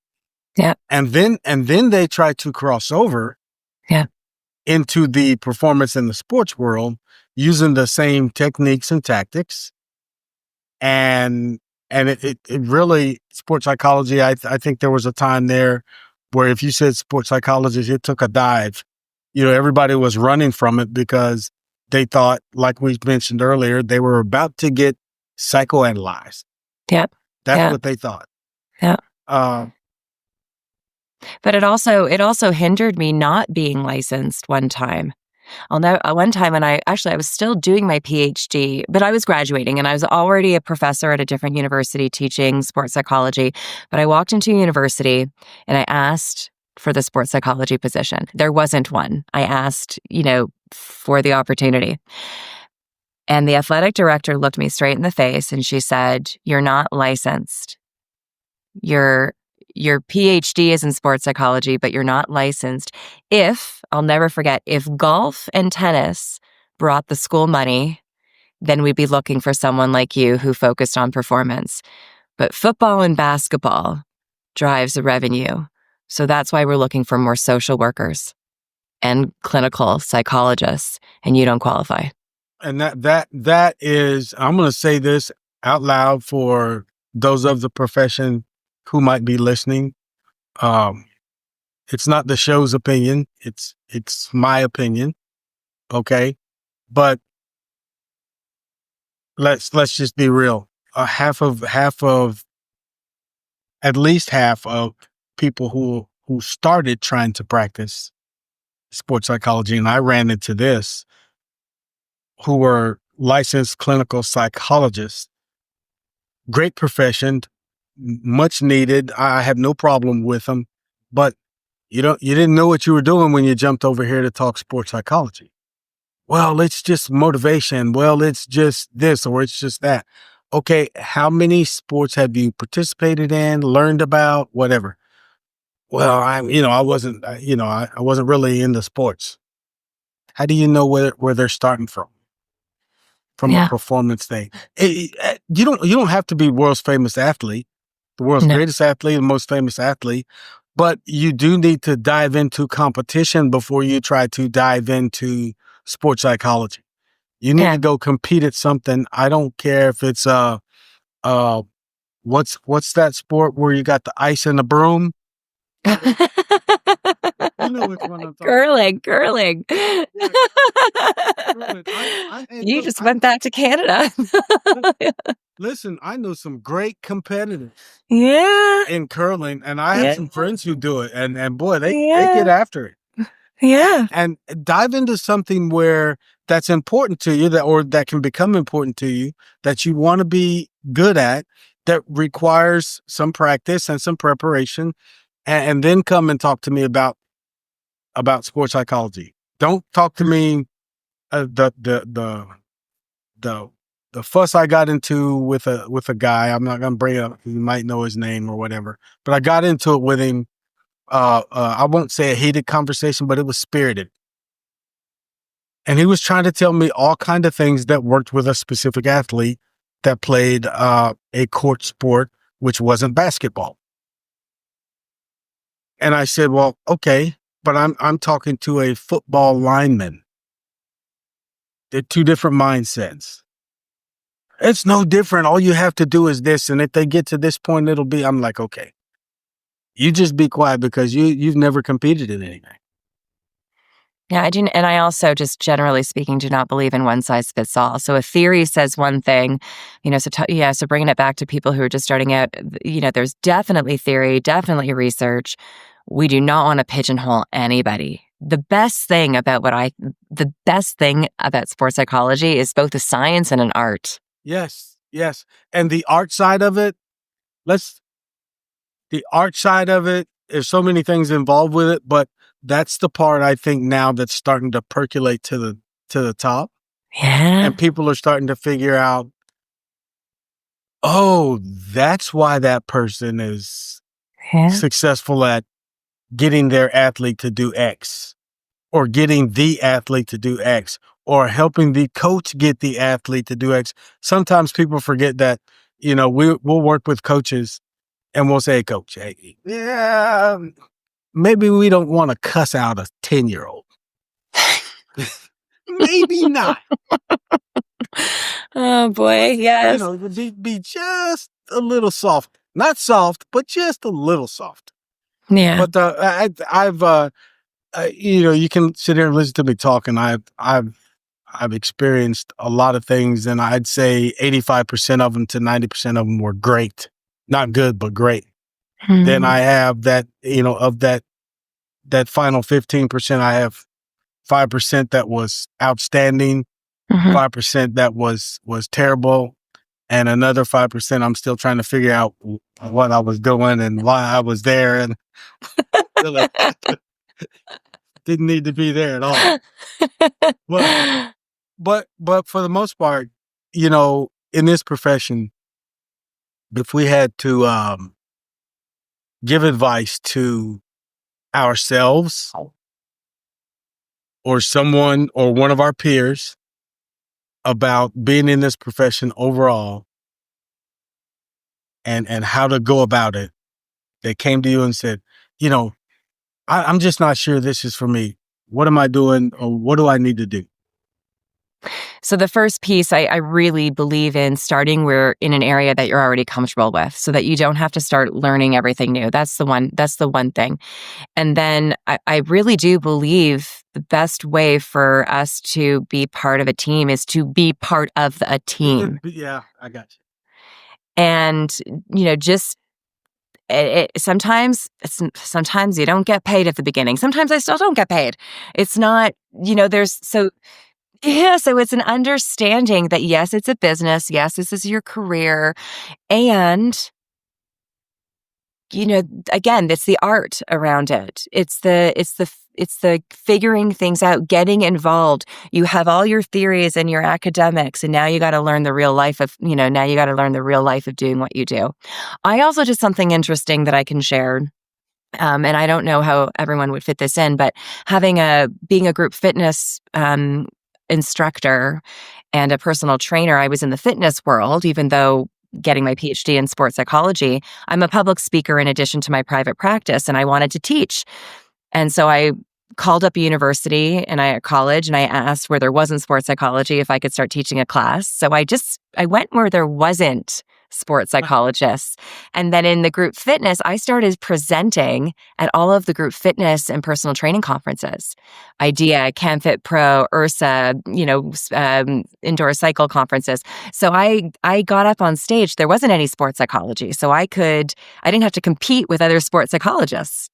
Yeah. And then they tried to cross over Yeah. into the performance in the sports world using the same techniques and tactics. And it really, sports psychology, I think there was a time there where if you said sports psychologist, it took a dive. Everybody was running from it because they thought, like we mentioned earlier, they were about to get psychoanalyzed. Yeah. That's what they thought. Yeah. Uh, But it also hindered me not being licensed one time. I'll know one time when I was still doing my PhD, but I was graduating and I was already a professor at a different university teaching sports psychology. But I walked into a university and I asked for the sports psychology position. There wasn't one. I asked, for the opportunity. And the athletic director looked me straight in the face and she said, "You're not licensed. Your PhD is in sports psychology, but you're not licensed. I'll never forget, if golf and tennis brought the school money, then we'd be looking for someone like you who focused on performance. But football and basketball drives the revenue. So that's why we're looking for more social workers and clinical psychologists, and you don't qualify." And that is, I'm going to say this out loud for those of the profession who might be listening. It's not the show's opinion. It's my opinion. Okay. But let's just be real. At least half of people who started trying to practice sports psychology, and I ran into this, who were licensed clinical psychologists. Great profession, much needed. I have no problem with them, but you didn't know what you were doing when you jumped over here to talk sports psychology. Well, it's just motivation. Well, it's just this, or it's just that. Okay, how many sports have you participated in, learned about, whatever? Well, I wasn't, I wasn't really into sports. How do you know where they're starting from? From a Yeah. performance thing. You don't have to be world's famous athlete, the world's No. greatest athlete, the most famous athlete, but you do need to dive into competition before you try to dive into sports psychology. You need Yeah. to go compete at something. I don't care if it's what's that sport where you got the ice and the broom? You know which one I'm talking Curling. about. Yeah, curling. You Look, just went back to Canada. listen, I know some great competitors Yeah. in curling, and I have Yeah. some friends who do it, and boy, they Yeah. get after it. Yeah. And dive into something where that's important to you, that can become important to you, that you want to be good at, that requires some practice and some preparation, and then come and talk to me about sports psychology. Don't talk to me the fuss I got into with a guy. I'm not going to bring it up. You might know his name or whatever, but I got into it with him I won't say a heated conversation, but it was spirited. And he was trying to tell me all kind of things that worked with a specific athlete that played a court sport, which wasn't basketball. And I said, well, okay, but I'm talking to a football lineman. They're two different mindsets. It's no different. All you have to do is this. And if they get to this point, it'll be, I'm like, okay, you just be quiet because you've never competed in anything. Yeah, I do. And I also, just generally speaking, do not believe in one size fits all. So a theory says one thing, so bringing it back to people who are just starting out, there's definitely theory, definitely research. We do not want to pigeonhole anybody. The best thing about sports psychology is both a science and an art. Yes, yes. And the art side of it, there's so many things involved with it, but that's the part I think now that's starting to percolate to the top. Yeah. And people are starting to figure out, oh, that's why that person is successful at getting their athlete to do X, or getting the athlete to do X, or helping the coach get the athlete to do X. Sometimes people forget that, we'll work with coaches and we'll say, coach, hey, yeah, maybe we don't want to cuss out a 10-year-old. Maybe not. Oh boy, yes. Be just a little soft. Not soft, but just a little soft. Yeah. But I've you can sit here and listen to me talk, and I've experienced a lot of things, and I'd say 85% of them to 90% of them were great. Not good, but great. Then I have that, of that final 15%, I have 5% that was outstanding, 5% that was terrible, and another 5% I'm still trying to figure out what I was doing and why I was there, and really didn't need to be there at all. But for the most part, in this profession, if we had to give advice to ourselves or someone or one of our peers about being in this profession overall and how to go about it, they came to you and said, I'm just not sure this is for me. What am I doing, or what do I need to do? So the first piece, I really believe in starting where in an area that you're already comfortable with, so that you don't have to start learning everything new. That's the one thing. And then I really do believe the best way for us to be part of a team is to be part of a team. Yeah, I got you. And, just sometimes you don't get paid at the beginning. Sometimes I still don't get paid. It's not, so it's an understanding that, yes, it's a business. Yes, this is your career. And, again, it's the art around it. It's the figuring things out, getting involved. You have all your theories and your academics, and now you got to learn the real life of, doing what you do. I also did something interesting that I can share. And I don't know how everyone would fit this in, but being a group fitness instructor and a personal trainer, I was in the fitness world, even though getting my PhD in sports psychology. I'm a public speaker in addition to my private practice, and I wanted to teach. And so I called up a university and a college, and I asked where there wasn't sports psychology if I could start teaching a class. So I went where there wasn't sports psychologists. And then in the group fitness, I started presenting at all of the group fitness and personal training conferences. IDEA, CamFit Pro, URSA, indoor cycle conferences. So I got up on stage. There wasn't any sports psychology. So I didn't have to compete with other sports psychologists.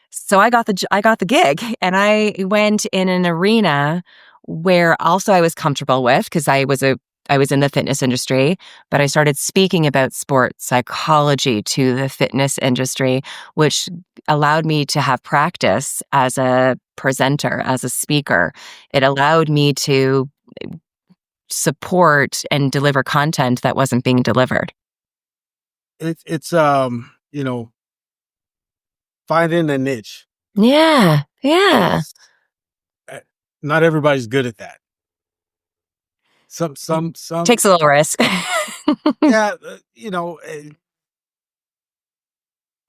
So I got the gig, and I went in an arena where also I was comfortable with, because I was in the fitness industry, but I started speaking about sports psychology to the fitness industry, which allowed me to have practice as a presenter, as a speaker. It allowed me to support and deliver content that wasn't being delivered. It's finding a niche. Yeah. Yeah. Not everybody's good at that. Some. Takes a little risk. Yeah,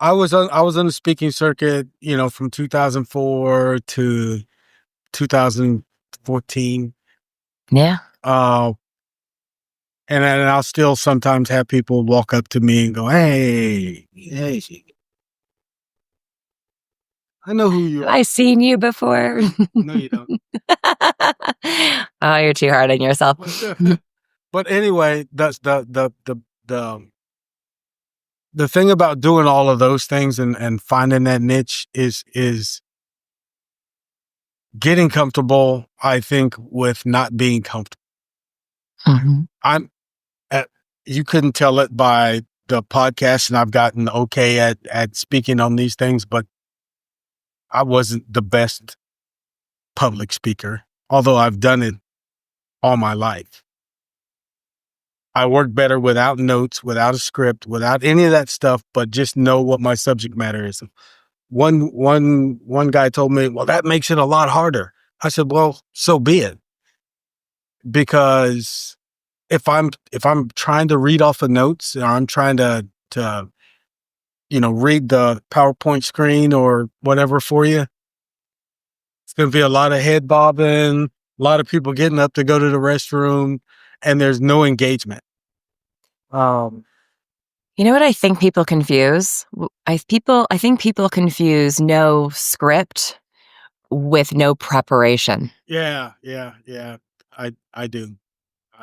I was on the speaking circuit, from 2004 to 2014. Yeah. And I'll still sometimes have people walk up to me and go, "Hey, I know who you Have are." I seen you before? No, you don't. Oh, you're too hard on yourself. But anyway, that's the thing about doing all of those things and finding that niche is getting comfortable, I think, with not being comfortable. Mhm. You couldn't tell it by the podcast, and I've gotten okay at speaking on these things, but I wasn't the best public speaker, although I've done it all my life. I work better without notes, without a script, without any of that stuff, but just know what my subject matter is. One guy told me, "Well, that makes it a lot harder." I said, "Well, so be it." Because if I'm trying to read off of notes, or I'm trying to read the PowerPoint screen or whatever for you, it's going to be a lot of head bobbing, a lot of people getting up to go to the restroom, and there's no engagement. You know what I think people confuse? I think people confuse no script with no preparation. Yeah. I do.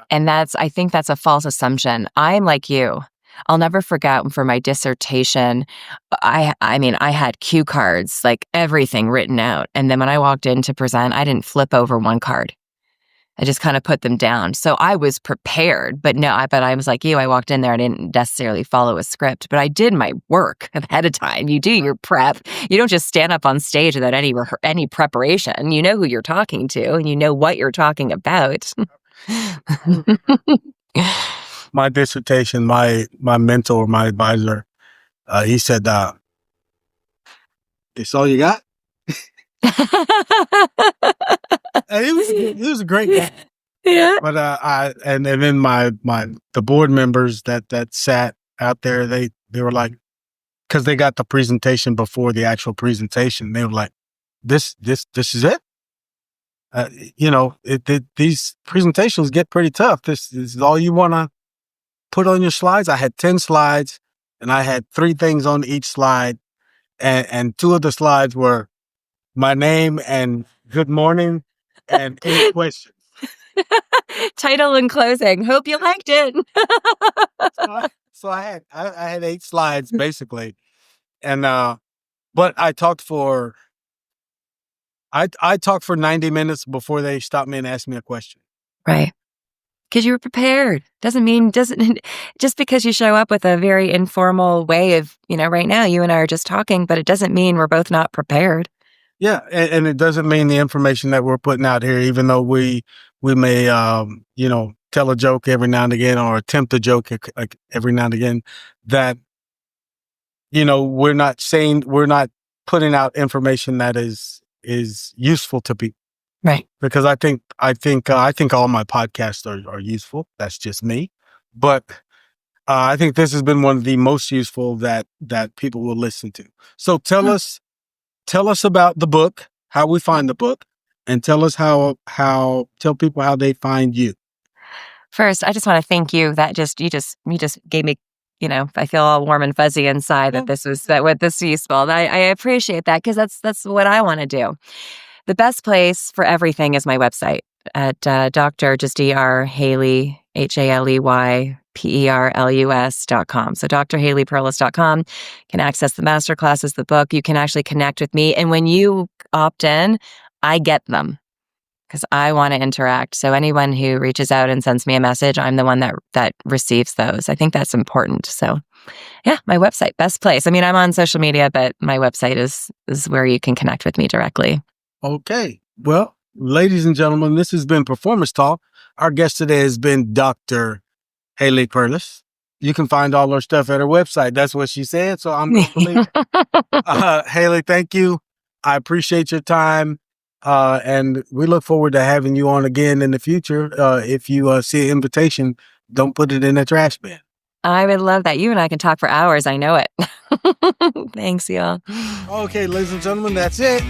And I think that's a false assumption. I'm like you. I'll never forget for my dissertation, I mean, I had cue cards, like everything written out. And then when I walked in to present, I didn't flip over one card. I just kind of put them down. So I was prepared, but but I was like you. I walked in there. I didn't necessarily follow a script, but I did my work ahead of time. You do your prep. You don't just stand up on stage without any preparation. You know who you're talking to, and you know what you're talking about. My dissertation, my mentor, my advisor, he said, "It's all you got." And he was a great guy. Yeah. But and then the board members that sat out there, they were like, because they got the presentation before the actual presentation, they were like, "This is it." These presentations get pretty tough. This is all you want to put on your slides. I had 10 slides, and I had 3 things on each slide, and 2 of the slides were my name and good morning and any questions. Title and closing. Hope you liked it. So I had 8 slides basically, and but I talked for 90 minutes before they stopped me and asked me a question. Right. Because you were prepared. Just because you show up with a very informal way of, right now you and I are just talking, but it doesn't mean we're both not prepared. Yeah, and it doesn't mean the information that we're putting out here, even though we may tell a joke every now and again, or attempt a joke every now and again, that we're not putting out information that is useful to people. Right. Because I think all my podcasts are useful. That's just me, but I think this has been one of the most useful that people will listen to. So tell us about the book, how we find the book, and tell us tell people how they find you. First, I just want to thank you that you just gave me, I feel all warm and fuzzy inside that this was useful. And I appreciate that, because that's what I want to do. The best place for everything is my website at Dr. just Dr. Haley, HALEYPERLUS.com. So drhaleyperlus.com. Can access the masterclasses, the book. You can actually connect with me. And when you opt in, I get them, because I want to interact. So anyone who reaches out and sends me a message, I'm the one that receives those. I think that's important. So yeah, my website, best place. I mean, I'm on social media, but my website is where you can connect with me directly. Okay. Well, ladies and gentlemen, this has been Performance Talk. Our guest today has been Dr. Haley Perlus. You can find all her stuff at her website. That's what she said. So I'm going to believe it. Haley, thank you. I appreciate your time. And we look forward to having you on again in the future. If you see an invitation, don't put it in the trash bin. I would love that. You and I can talk for hours. I know it. Thanks, y'all. Okay, ladies and gentlemen, that's it.